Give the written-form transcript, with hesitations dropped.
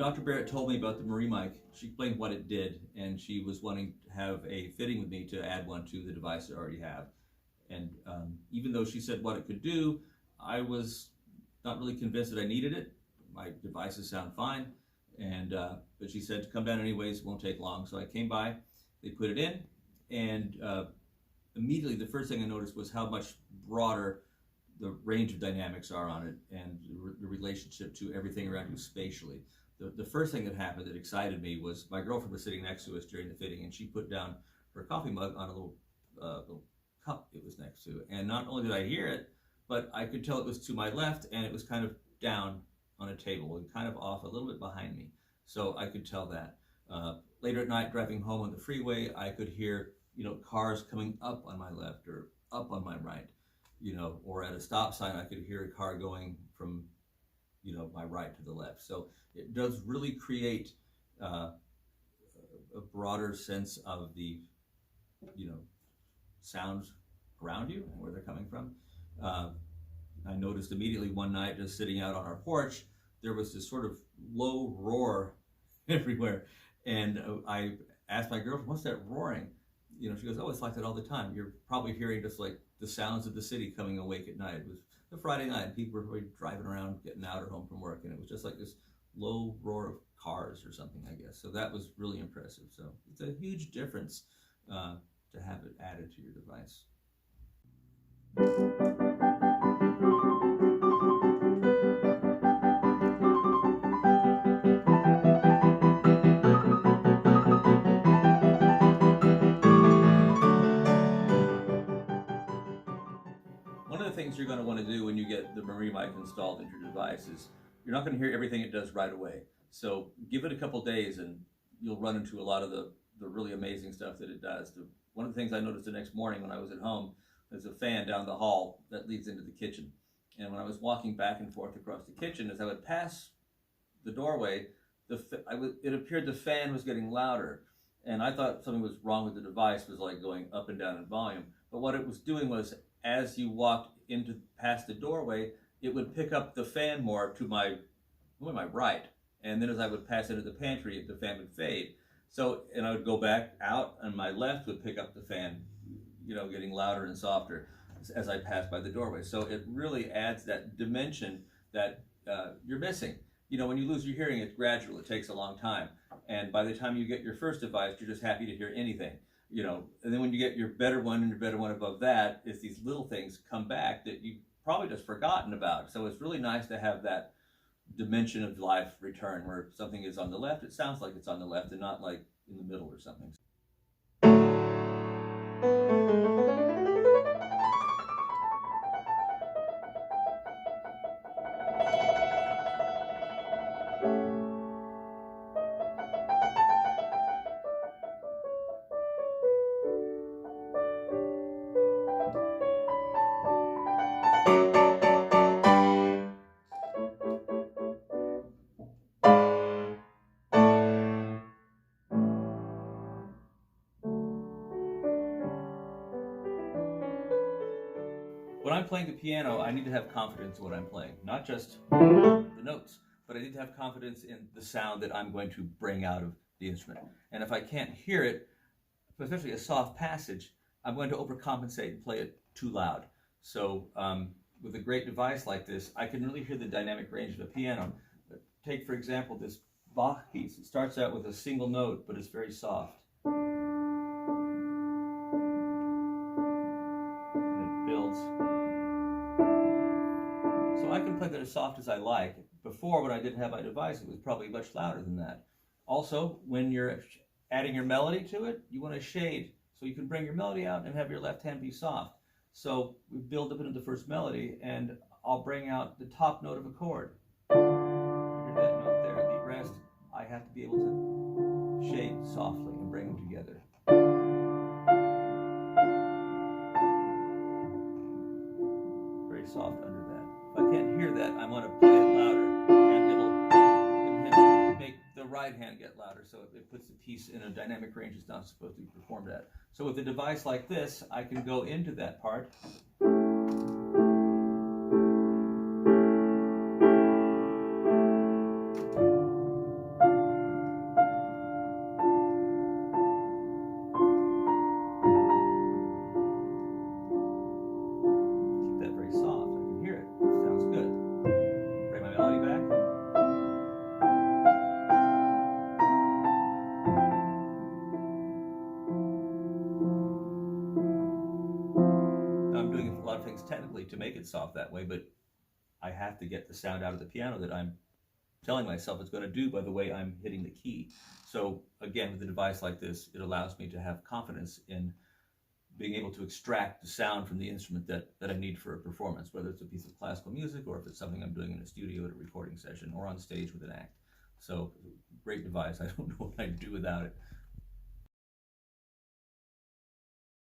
Dr. Barrett told me about the M&RIE mic, she explained what it did, and she was wanting to have a fitting with me to add one to the device I already have. And even though she said what it could do, I was not really convinced that I needed it. My devices sound fine, and but she said to come down anyways, it won't take long. So I came by, they put it in, and immediately the first thing I noticed was how much broader the range of dynamics are on it, and the relationship to everything around you spatially. The first thing that happened that excited me was my girlfriend was sitting next to us during the fitting, and she put down her coffee mug on a little cup it was next to. And not only did I hear it, but I could tell it was to my left, and it was kind of down on a table and kind of off a little bit behind me. So I could tell that. Later at night, driving home on the freeway, I could hear, cars coming up on my left or up on my right, or at a stop sign, I could hear a car going from, my right to the left. So it does really create a broader sense of the, sounds around you and where they're coming from. I noticed immediately one night, just sitting out on our porch, there was this sort of low roar everywhere. And I asked my girlfriend, what's that roaring? She goes, oh, it's like that all the time. You're probably hearing just like the sounds of the city coming awake at night. It was a Friday night, and people were probably driving around, getting out or home from work, and it was just like this low roar of cars or something, I guess. So that was really impressive. So it's a huge difference to have it added to your device. One of the things you're going to want to do when you get the M&RIE mic installed into your device is you're not going to hear everything it does right away. So give it a couple days and you'll run into a lot of the really amazing stuff that it does. One of the things I noticed the next morning when I was at home, there's a fan down the hall that leads into the kitchen. And when I was walking back and forth across the kitchen, as I would pass the doorway, it appeared the fan was getting louder. And I thought something was wrong with the device, was like going up and down in volume. But what it was doing was, as you walked past the doorway, it would pick up the fan more to my right. And then as I would pass into the pantry, the fan would fade. So, and I would go back out, and my left would pick up the fan, getting louder and softer as I passed by the doorway. So it really adds that dimension that you're missing. When you lose your hearing, it's gradual. It takes a long time. And by the time you get your first device, you're just happy to hear anything. And then when you get your better one and your better one above that, it's these little things come back that you've probably just forgotten about. So it's really nice to have that dimension of life return, where if something is on the left, it sounds like it's on the left and not like in the middle or something. When I'm playing the piano, I need to have confidence in what I'm playing, not just the notes, but I need to have confidence in the sound that I'm going to bring out of the instrument. And if I can't hear it, especially a soft passage, I'm going to overcompensate and play it too loud. So with a great device like this, I can really hear the dynamic range of a piano. Take, for example, this Bach piece. It starts out with a single note, but it's very soft. I can play that as soft as I like. Before, when I didn't have my device, it was probably much louder than that. Also, when you're adding your melody to it, you want to shade. So you can bring your melody out and have your left hand be soft. So we build up into the first melody, and I'll bring out the top note of a chord. Hear that note there. The rest, I have to be able to shade softly and bring them together. Very soft under that. If I can't hear that, I want to play it louder, and it'll make the right hand get louder, so it puts the piece in a dynamic range it's not supposed to be performed at. So with a device like this, I can go into that part. lot of things technically to make it soft that way, but I have to get the sound out of the piano that I'm telling myself it's going to do by the way I'm hitting the key. So again, with a device like this, it allows me to have confidence in being able to extract the sound from the instrument that I need for a performance, whether it's a piece of classical music or if it's something I'm doing in a studio at a recording session or on stage with an act. So great device. I don't know what I'd do without it.